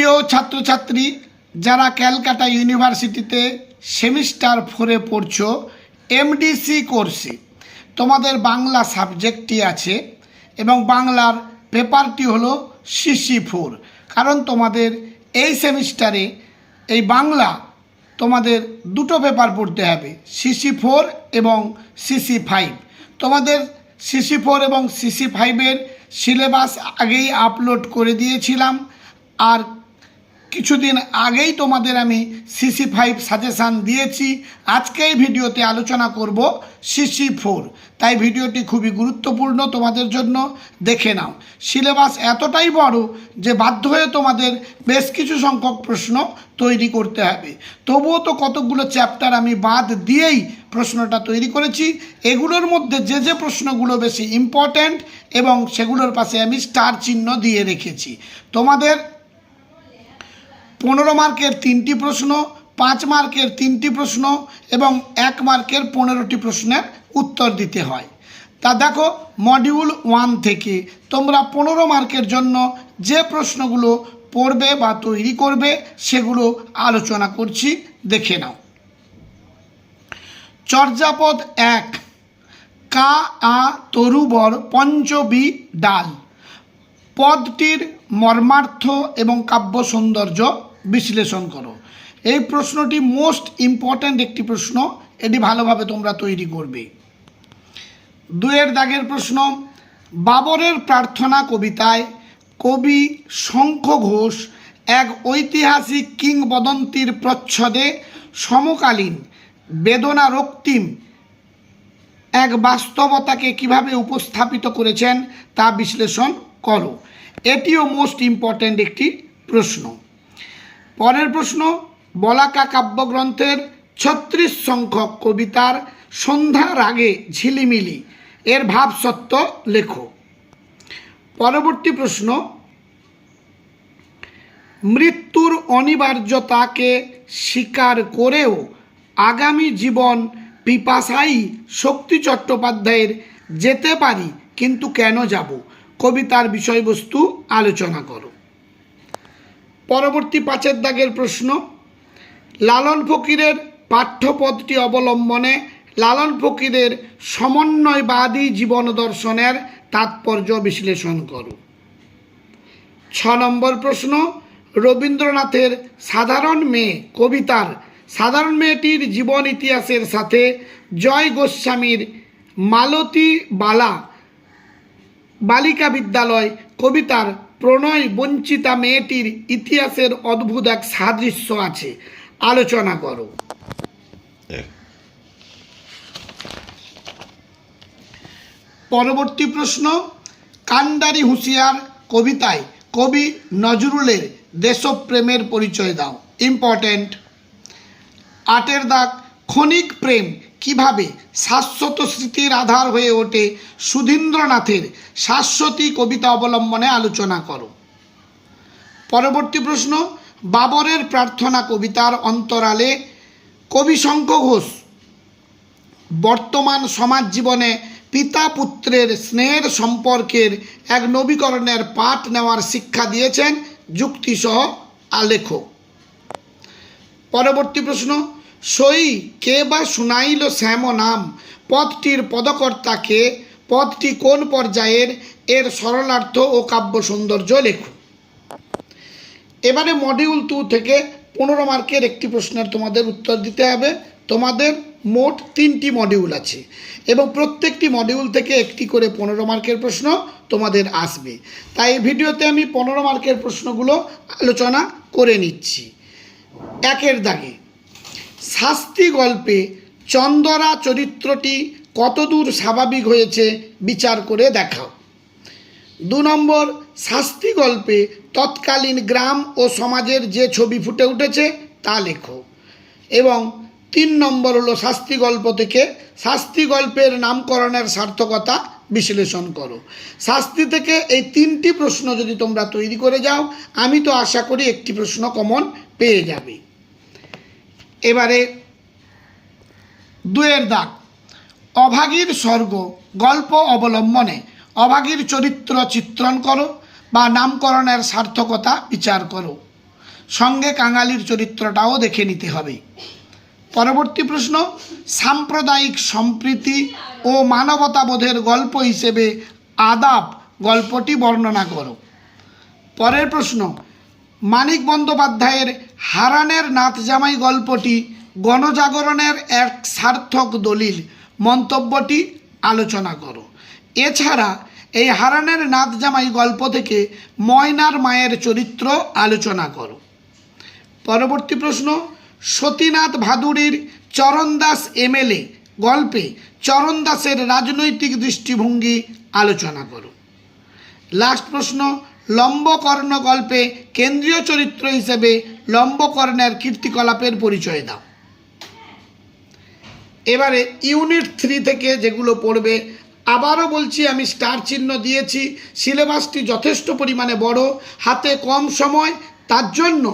প্রিয় ছাত্রছাত্রী যারা ক্যালকাটা ইউনিভার্সিটিতে সেমিস্টার 4-এ পড়ছো এমডিসি কোর্সে, তোমাদের বাংলা সাবজেক্টটি আছে এবং বাংলার পেপারটি হলো CC4। কারণ তোমাদের এই সেমিস্টারে এই বাংলা তোমাদের দুটো পেপার পড়তে হবে, CC4 এবং CC5। তোমাদের CC4 এবং CC5-এর সিলেবাস আগেই আপলোড করে দিয়েছিলাম, আর কিছুদিন আগেই তোমাদের আমি CC5 সাজেশান দিয়েছি। আজকে এই ভিডিওতে আলোচনা করব CC4, তাই ভিডিওটি খুবই গুরুত্বপূর্ণ তোমাদের জন্য, দেখে নাও। সিলেবাস এতটাই বড় যে বাধ্য হয়ে তোমাদের বেশ কিছু সংখ্যক প্রশ্ন তৈরি করতে হবে। তবুও তো কতগুলো চ্যাপ্টার আমি বাদ দিয়েই প্রশ্নটা তৈরি করেছি। এগুলোর মধ্যে যে যে প্রশ্নগুলো বেশি ইম্পর্ট্যান্ট এবং সেগুলোর পাশে আমি স্টার চিহ্ন দিয়ে রেখেছি। তোমাদের 15 মার্কের 3টি প্রশ্ন, 5 মার্কের 3টি প্রশ্ন এবং 1 মার্কের 15টি প্রশ্নের উত্তর দিতে হয়। তা দেখো, মডিউল 1 থেকে তোমরা 15 মার্কের জন্য যে প্রশ্নগুলো পড়বে বা তৈরি করবে সেগুলো আলোচনা করছি, দেখে নাও। চর্যাপদ 1, কা আ তরুবর পঞ্চবি ডাল। পদটির মর্মার্থ এবং কাব্য সৌন্দর্য বিশ্লেষণ করো। এই প্রশ্নটি মোস্ট ইম্পর্ট্যান্ট একটি প্রশ্ন, এটি ভালোভাবে তোমরা তৈরি করবে। 2-এর দাগের প্রশ্ন, বাবরের প্রার্থনা কবিতায় কবি শঙ্খ ঘোষ এক ঐতিহাসিক কিংবদন্তির প্রচ্ছদে সমকালীন বেদনা রক্তিম এক বাস্তবতাকে কিভাবে উপস্থাপিত করেছেন তা বিশ্লেষণ করো। এটিও মোস্ট ইম্পর্ট্যান্ট একটি প্রশ্ন। পরের প্রশ্ন, বলাকা কাব্যগ্রন্থের 36 সংখ্যক কবিতার সন্ধ্যার আগে ঝিলিমিলি এর ভাবসত্ত্ব লেখো। পরবর্তী প্রশ্ন, মৃত্যুর অনিবার্যতাকে স্বীকার করেও আগামী জীবন পিপাসায়ী শক্তি চট্টোপাধ্যায়ের যেতে পারি কিন্তু কেন যাব কবিতার বিষয়বস্তু আলোচনা করো। পরবর্তী 5-এর দাগের প্রশ্ন, লালন ফকিরের পাঠ্যপদটি অবলম্বনে লালন ফকিরের সমন্বয়বাদী জীবন দর্শনের তাৎপর্য বিশ্লেষণ করো। 6 নম্বর প্রশ্ন, রবীন্দ্রনাথের সাধারণ মেয়ে কবিতার সাধারণ মেয়েটির জীবন ইতিহাসের সাথে জয় গোস্বামীর মালতী বালা বালিকা বিদ্যালয় কবিতার প্রণয় বঞ্চিতা মেয়েটির ইতিহাসের অদ্ভুত এক সাদৃশ্য আছে, আলোচনা করো। পরবর্তী প্রশ্ন, কান্ডারি হুঁশিয়ার কবিতায় কবি নজরুলের দেশপ্রেমের পরিচয় দাও, ইম্পর্ট্যান্ট। 8-এর দাগ, ক্ষণিক প্রেম কিভাবে শাশ্বত স্মৃতির আধার হয়ে ওঠে সুধীন্দ্রনাথের শাশ্বতী কবিতা অবলম্বনে আলোচনা করো। পরবর্তী প্রশ্ন, বাবরের প্রার্থনা কবিতার অন্তরালে কবি শঙ্খ ঘোষ বর্তমান সমাজ জীবনে পিতা পুত্রের স্নেহের সম্পর্কের এক নবীকরণের পাঠ নেওয়ার শিক্ষা দিয়েছেন যুক্তিসহ আলেখ। পরবর্তী প্রশ্ন, সই কে বা শুনাইল শ্যাম নাম পদটির পদকর্তাকে, পদটি কোন পর্যায়ের, এর সরলার্থ ও কাব্য সৌন্দর্য লেখো। এবারে মডিউল 2 থেকে 15 মার্কের একটি প্রশ্নের তোমাদের উত্তর দিতে হবে। তোমাদের মোট 3টি মডিউল আছে এবং প্রত্যেকটি মডিউল থেকে একটি করে 15 মার্কের প্রশ্ন তোমাদের আসবে। তাই এই ভিডিওতে আমি 15 মার্কের প্রশ্নগুলো আলোচনা করে নিচ্ছি। 1-এর দাগে, শাস্তি গল্পে চন্দরা চরিত্রটি কতদূর স্বাভাবিক হয়েছে বিচার করে দেখাও। 2 নম্বর, শাস্তি গল্পে তৎকালীন গ্রাম ও সমাজের যে ছবি ফুটে উঠেছে তা লেখো। এবং 3 নম্বর হলো শাস্তি গল্প থেকে শাস্তি গল্পের নামকরণের সার্থকতা বিশ্লেষণ করো। শাস্তি থেকে এই 3টি প্রশ্ন যদি তোমরা তৈরি করে যাও, আমি তো আশা করি একটি প্রশ্ন কমন পেয়ে যাবে। এবারে 2-এর দাগ, অভাগীর স্বর্গ গল্প অবলম্বনে অভাগীর চরিত্র চিত্রণ করো বা নামকরণের সার্থকতা বিচার করো। সঙ্গে কাঙালির চরিত্রটাও দেখে নিতে হবে। পরবর্তী প্রশ্ন, সাম্প্রদায়িক সম্প্রীতি ও মানবতাবোধের গল্প হিসেবে আদাব গল্পটি বর্ণনা করো। পরের প্রশ্ন, মানিক বন্দ্যোপাধ্যায়ের হারানের নাত জামাই গল্পটি গণজাগরণের এক সার্থক দলিল, মন্তব্যটি আলোচনা করো। এছাড়া এই হারানের নাত জামাই গল্প থেকে ময়নার মায়ের চরিত্র আলোচনা করো। পরবর্তী প্রশ্ন, সতীনাথ ভাদুড়ির চরণদাস এমএলএ গল্পে চরণদাসের রাজনৈতিক দৃষ্টিভঙ্গি আলোচনা করো। লাস্ট প্রশ্ন, লম্বকর্ণ গল্পে কেন্দ্রীয় চরিত্র হিসেবে লম্বকর্ণের কীর্তিকলাপের পরিচয় দাও। এবারে ইউনিট 3 থেকে যেগুলো পড়বে, আবারও বলছি আমি স্টার চিহ্ন দিয়েছি, সিলেবাসটি যথেষ্ট পরিমাণে বড়, হাতে কম সময়, তার জন্য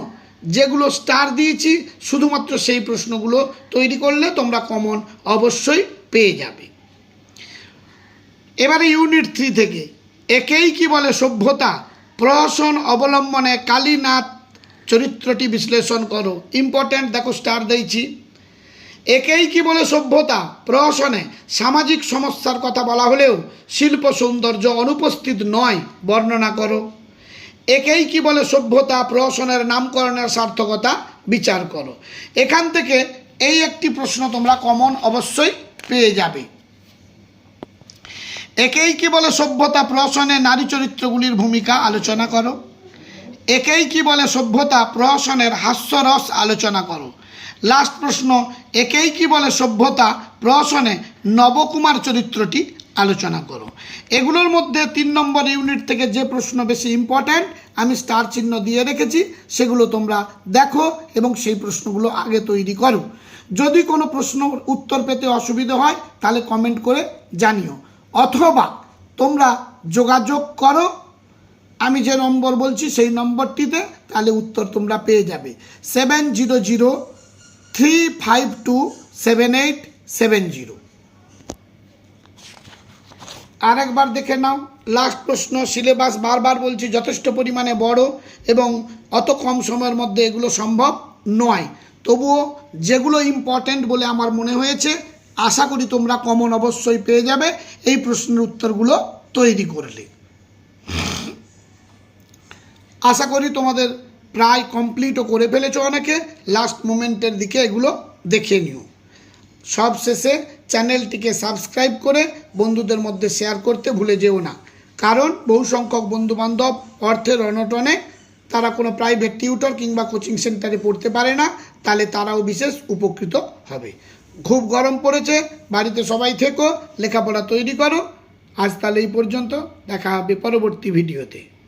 যেগুলো স্টার দিয়েছি শুধুমাত্র সেই প্রশ্নগুলো তৈরি করলে তোমরা কমন অবশ্যই পেয়ে যাবে। এবারে ইউনিট 3 থেকে, একেই কি বলে সভ্যতা, প্রহসন অবলম্বনে কালীনাথ চরিত্রটি বিশ্লেষণ করো। ইম্পর্ট্যান্ট, দেখো স্টার দিয়েছি। একেই কি বলে সভ্যতা প্রহসনে সামাজিক সমস্যার কথা বলা হলেও শিল্প সৌন্দর্য অনুপস্থিত নয়, বর্ণনা করো। একেই কি বলে সভ্যতা প্রহসনের নামকরণের সার্থকতা বিচার করো। এখান থেকে এই একটি প্রশ্ন তোমরা কমন অবশ্যই পেয়ে যাবে। একেই কি বলে সভ্যতা প্রহসনে নারী চরিত্রগুলির ভূমিকা আলোচনা করো। একেই কি বলে সভ্যতা প্রহসনের হাস্যরস আলোচনা করো। লাস্ট প্রশ্ন, একেই কি বলে সভ্যতা প্রহসনে নবকুমার চরিত্রটি আলোচনা করো। এগুলোর মধ্যে 3 নম্বর ইউনিট থেকে যে প্রশ্ন বেশি ইম্পর্ট্যান্ট আমি স্টার চিহ্ন দিয়ে রেখেছি, সেগুলো তোমরা দেখো এবং সেই প্রশ্নগুলো আগে তৈরি করো। যদি কোনো প্রশ্ন উত্তর পেতে অসুবিধা হয় তাহলে কমেন্ট করে জানিও, অথবা তোমরা যোগাযোগ করো আমি যে নম্বর বলছি সেই নম্বরটিতে, তাহলে উত্তর তোমরা পেয়ে যাবে 7003527870। আরেকবার দেখে নাও লাস্ট প্রশ্ন। সিলেবাস বারবার বলছি যথেষ্ট পরিমাণে বড় এবং অত কম সময়ের মধ্যে এগুলো সম্ভব নয়, তবুও যেগুলো ইম্পর্ট্যান্ট বলে আমার মনে হয়েছে আশা করি তোমরা কমন অবশ্যই পেয়ে যাবে এই প্রশ্নের উত্তরগুলো তৈরি করলে। আশা করি তোমাদের প্রায় কমপ্লিটও করে ফেলেছো অনেকে, লাস্ট মোমেন্টের দিকে এগুলো দেখে নিও। সব শেষে চ্যানেলটিকে সাবস্ক্রাইব করে বন্ধুদের মধ্যে শেয়ার করতে ভুলে যেও না, কারণ বহু সংখ্যক বন্ধুবান্ধব অর্থের অনটনে তারা কোনো প্রাইভেট টিউটর কিংবা কোচিং সেন্টারে পড়তে পারে না, তাহলে তারাও বিশেষ উপকৃত হবে। খুব গরম পড়েছে, বাড়িতে সবাই থেকো, লেখাপড়া তৈরি করো। আজ তাহলে এই পর্যন্ত, দেখা হবে পরবর্তী ভিডিওতে।